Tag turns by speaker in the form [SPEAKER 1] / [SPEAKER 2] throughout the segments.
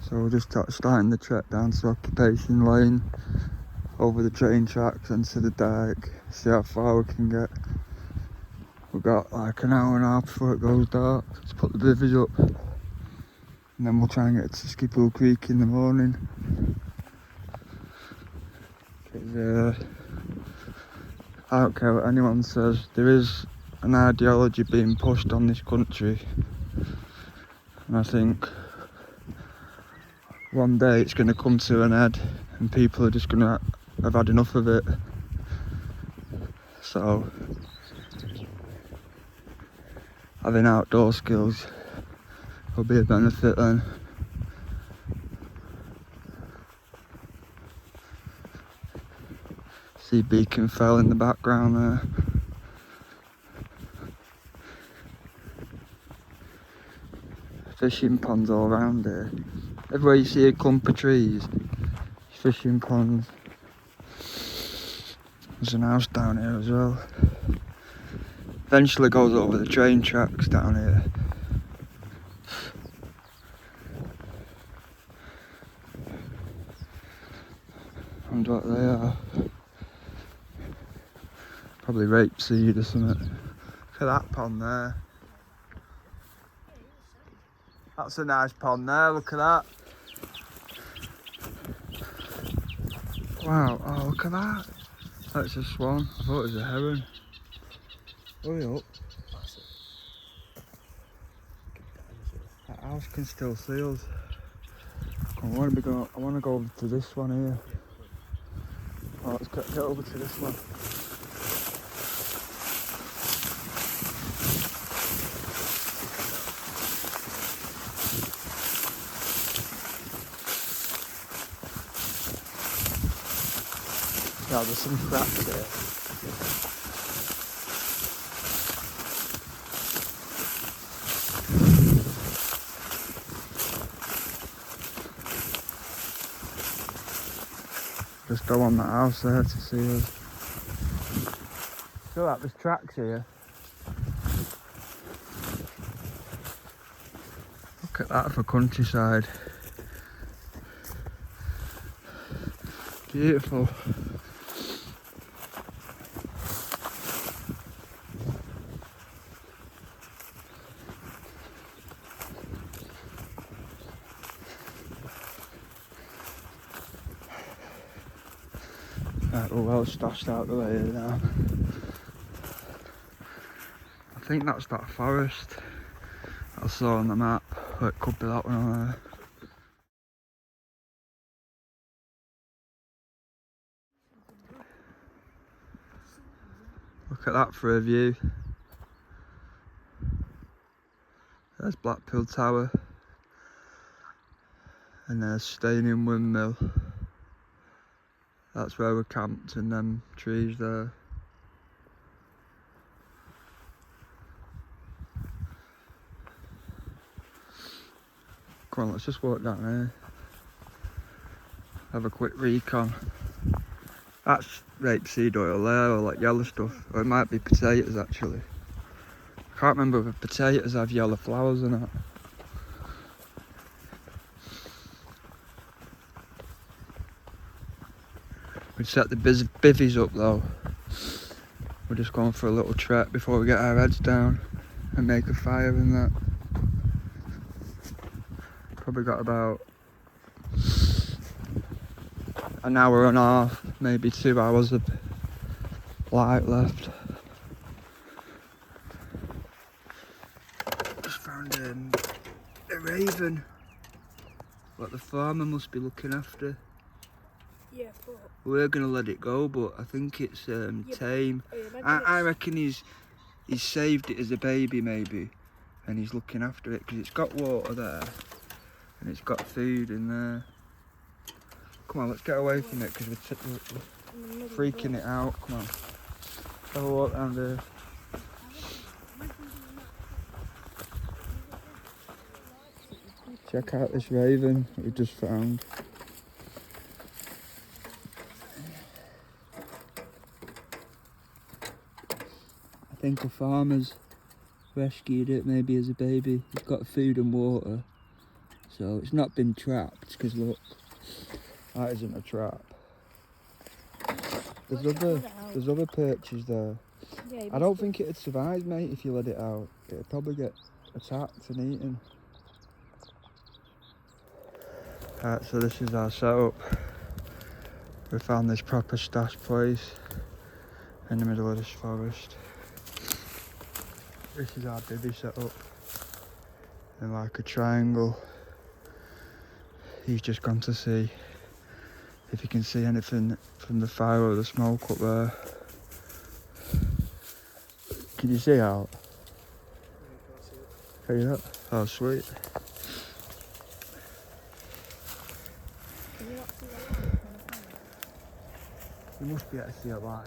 [SPEAKER 1] So we're just starting the trek down to Occupation Lane, over the train tracks into the dyke, see how far we can get. We've got like an hour and a half before it goes dark to put the bivvies up, and then we'll try and get to Skipool Creek in the morning. I don't care what anyone says, there is an ideology being pushed on this country, and I think one day it's going to come to an end and people are just going to have had enough of it. So having outdoor skills will be a benefit then. See Beacon Fell in the background there. Fishing ponds all around here. Everywhere you see a clump of trees, fishing ponds. There's an house down here as well. Eventually goes over the train tracks down here. I wonder what they are. Probably rapeseed or something. Look at that pond there. That's a nice pond there, look at that. Wow, oh look at that. That's a swan. I thought it was a heron. Hurry up. That house can still see us. I want to go over to this one here. Oh, let's get over to this one. Yeah, there's some cracks there. Just go on that house there to see us. Feel like there's tracks here. Look at that for countryside. Beautiful. Right, we're well stashed out the way here now. I think that's that forest I saw on the map, or it could be that one on there. Look at that for a view. There's Blackpool Tower. And there's Steyning Windmill. That's where we're camped in them trees there. Come on, let's just walk down here. Have a quick recon. That's rapeseed oil there, or like yellow stuff. Or it might be potatoes actually. I can't remember if potatoes have yellow flowers or not. We'd set the bivvies up though. We're just going for a little trek before we get our heads down and make a fire and that. Probably got about an hour and a half, maybe 2 hours of light left. Just found a raven. What the farmer must be looking after.
[SPEAKER 2] Yeah, but
[SPEAKER 1] We're gonna let it go, but I think it's tame. I reckon he's saved it as a baby maybe, and he's looking after it because it's got water there and it's got food in there. Come on, let's get away from it because we're freaking it out. Come on, have a walk down there. Check out this raven that we just found. I think a farmer's rescued it maybe as a baby. It's got food and water So it's not been trapped, because look, that isn't a trap. There's other perches there.
[SPEAKER 2] Yeah,
[SPEAKER 1] I don't think it'd survive, mate, if you let it out. It'd probably get attacked and eaten. Right, so this is our setup. We found this proper stash place in the middle of this forest. This is our bivvy setup in like a triangle. He's just gone to see if he can see anything from the fire or the smoke up there. Can you see out? Can you not? Oh, sweet.
[SPEAKER 2] Can you not see the light?
[SPEAKER 1] You must be able to see a light.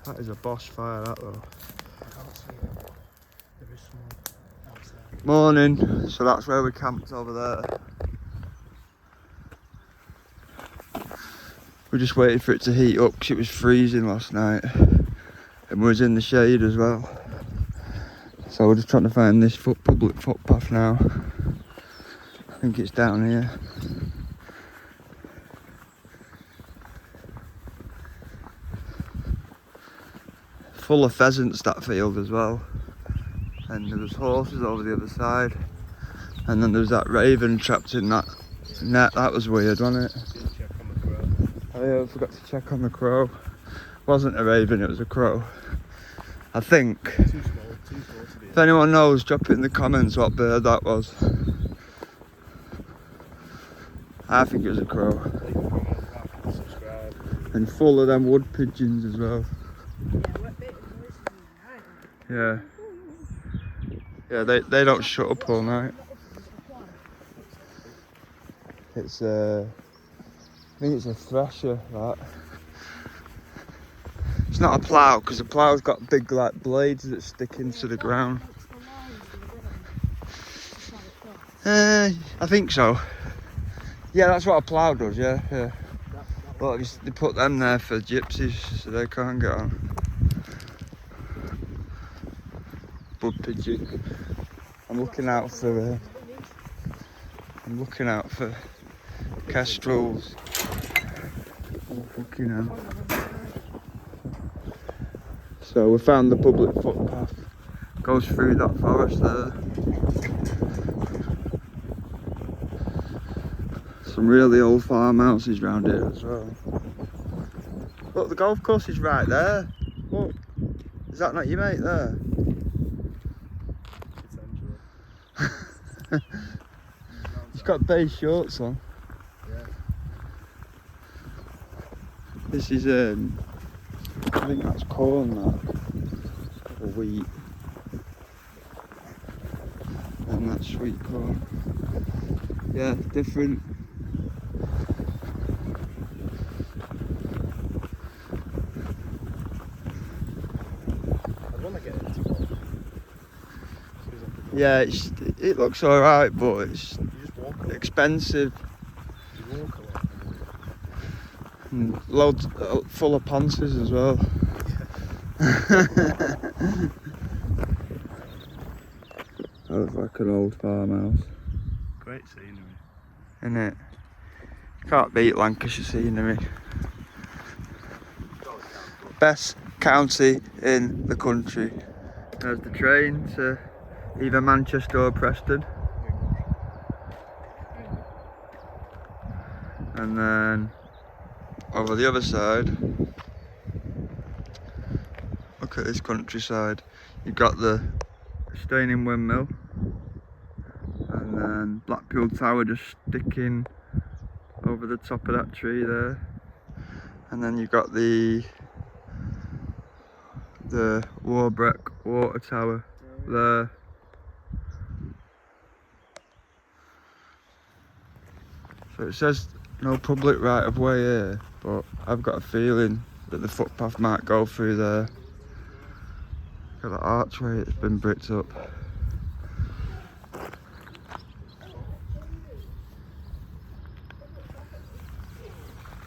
[SPEAKER 1] That is a boss fire, that though.
[SPEAKER 3] I can't see it, but there is someone outside.
[SPEAKER 1] Morning. So that's where we camped over there. We just waited for it to heat up because it was freezing last night. And we was in the shade as well. So we're just trying to find this public footpath now. I think it's down here. Full of pheasants, that field as well. And there was horses over the other side. And then there was that raven trapped in that net. That was weird, wasn't it?
[SPEAKER 3] Didn't check on the crow.
[SPEAKER 1] Oh yeah, I forgot to check on the crow. Wasn't a raven, it was a crow. I think.
[SPEAKER 3] Too small to be.
[SPEAKER 1] If anyone knows, drop it in the comments what bird that was. I think it was a crow.
[SPEAKER 3] Leave a comment, like, and subscribe.
[SPEAKER 1] And full of them wood pigeons as well.
[SPEAKER 2] Yeah,
[SPEAKER 1] Yeah. Yeah, they don't shut up all night. It's I think it's a thresher, that. It's not a plough, because the plough's got big like blades that stick into the ground. I think so. Yeah, that's what a plough does, yeah. Well, they put them there for gypsies, so they can't get on. Bud pigeon. I'm looking out for kestrels. Oh, fucking hell. So we found the public footpath. Goes through that forest there. Some really old farmhouses round here as well. Look, the golf course is right there. Look, is that not your mate there?
[SPEAKER 3] It's Angela.
[SPEAKER 1] He's got beige shorts on.
[SPEAKER 3] Yeah.
[SPEAKER 1] This is I think that's corn, that, or wheat, and that's sweet corn. Yeah, different.
[SPEAKER 3] I'd want to get into one.
[SPEAKER 1] Yeah, it looks alright, but it's
[SPEAKER 3] You just walk a lot.
[SPEAKER 1] expensive
[SPEAKER 3] You walk a lot.
[SPEAKER 1] and loads full of ponces as well. That looks like an old farmhouse,
[SPEAKER 3] Great scenery.
[SPEAKER 1] innit? Can't beat Lancashire scenery. Best county in the country. There's the train to either Manchester or Preston. And then over the other side, look at this countryside. You've got the Staining Windmill, and then Blackpool Tower just sticking over the top of that tree there. And then you've got the Warbreck Water Tower there. So it says no public right of way here, but I've got a feeling that the footpath might go through there. Got that archway, it's been bricked up.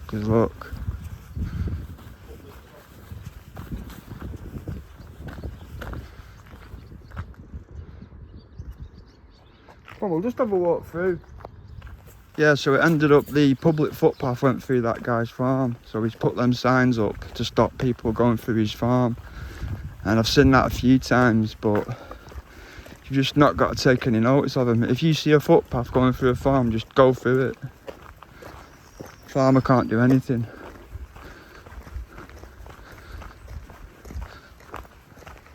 [SPEAKER 1] Good luck. Come on, we'll just have a walk through. Yeah, so it ended up the public footpath went through that guy's farm. So he's put them signs up to stop people going through his farm. And I've seen that a few times, but you've just not got to take any notice of them. If you see a footpath going through a farm, just go through it. Farmer can't do anything.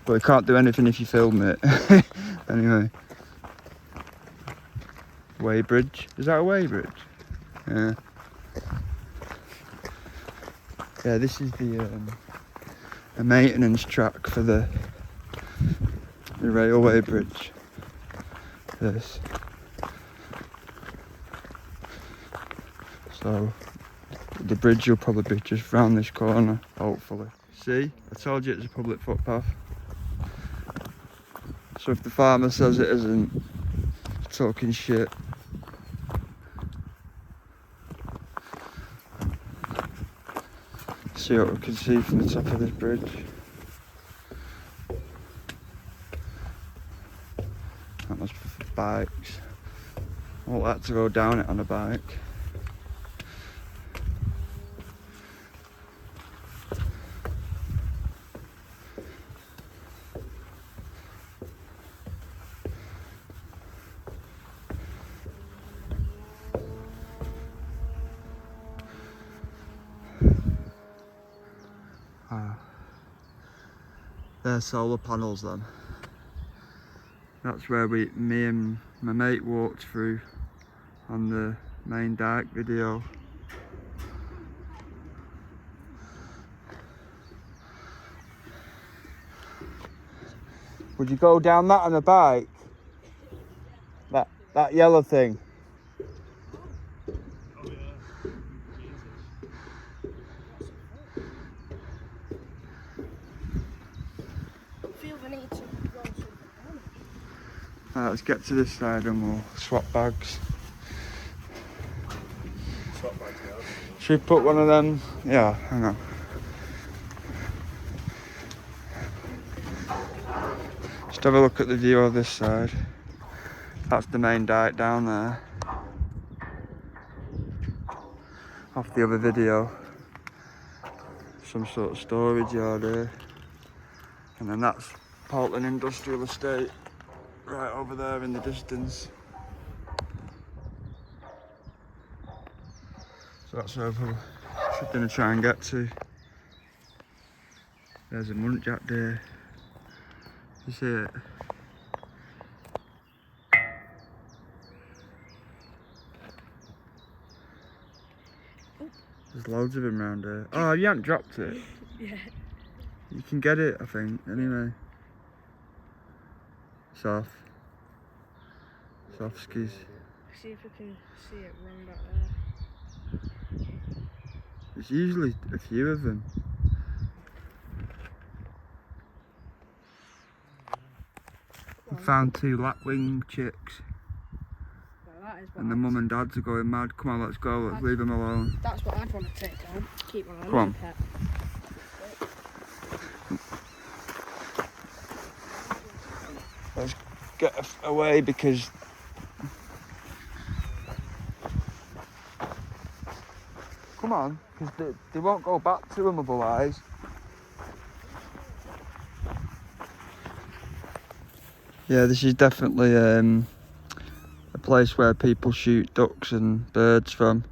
[SPEAKER 1] But he can't do anything if you film it. Anyway. Weybridge. Is that a Weybridge? Yeah. Yeah, this is the maintenance track for the railway bridge. This. So the bridge will probably be just round this corner, hopefully. See? I told you it's a public footpath. So if the farmer says it isn't, he's talking shit. See what we can see from the top of this bridge. That must be for bikes. I won't like to go down it on a bike. They're solar panels then. That's where me and my mate walked through on the main dike video. Would you go down that on a bike? That yellow thing? Let's get to this side and we'll swap bags.
[SPEAKER 3] Swap bags now.
[SPEAKER 1] Should we put one of them? Yeah, hang on. Just have a look at the view of this side. That's the main dike down there. Off the other video. Some sort of storage yard here. And then that's Portland Industrial Estate. Right over there in the distance. So that's where we're going to try and get to. There's a muntjac there. You see it? There's loads of them around here. Oh, you haven't dropped it?
[SPEAKER 2] Yeah.
[SPEAKER 1] You can get it, I think, anyway. Soft skis.
[SPEAKER 2] See if we can see it run back there.
[SPEAKER 1] There's usually a few of them. I found 2 lapwing chicks.
[SPEAKER 2] Well, that is what
[SPEAKER 1] And the mum and dads are going mad. Come on, let's go, let's leave them alone.
[SPEAKER 2] That's what I'd want to take down. Keep my
[SPEAKER 1] Come on.
[SPEAKER 2] pet.
[SPEAKER 1] Let's get away because come on, because they won't go back to them otherwise. Yeah, this is definitely a place where people shoot ducks and birds from,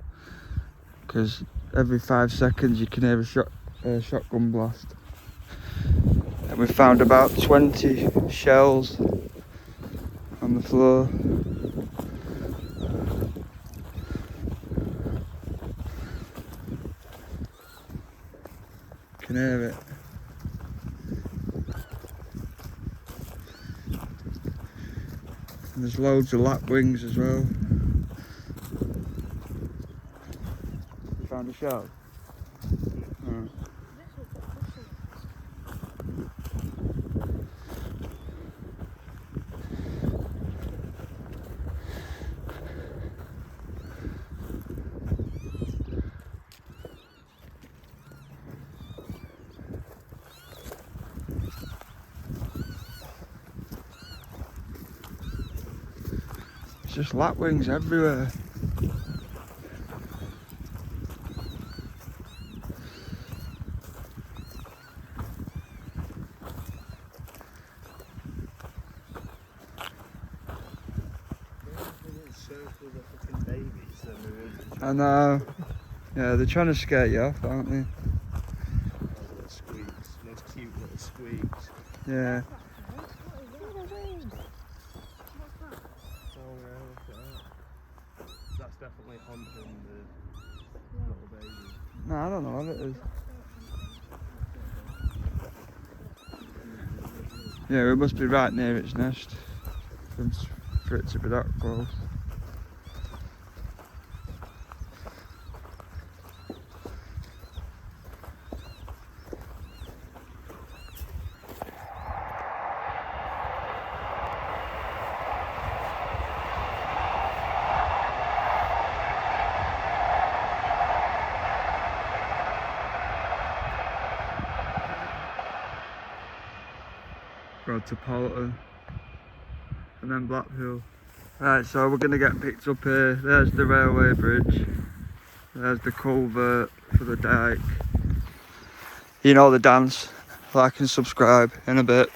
[SPEAKER 1] because every 5 seconds you can hear a shotgun blast. And we found about 20 shells on the floor. Can hear it. And there's loads of lapwings as well. You found a shell? Oh. just lapwings everywhere. I know. Yeah, they're trying to scare you off, aren't they?
[SPEAKER 3] Little squeaks, those cute little squeaks.
[SPEAKER 1] Yeah.
[SPEAKER 3] Oh, yeah, look at that. That's definitely haunting the little baby.
[SPEAKER 1] No, I don't know what it is. Yeah, we must be right near its nest for it to be that close. Road to Polton and then Blackpool. Right, so we're gonna get picked up here. There's the railway bridge. There's the culvert for the dike. You know the dance. Like and subscribe in a bit.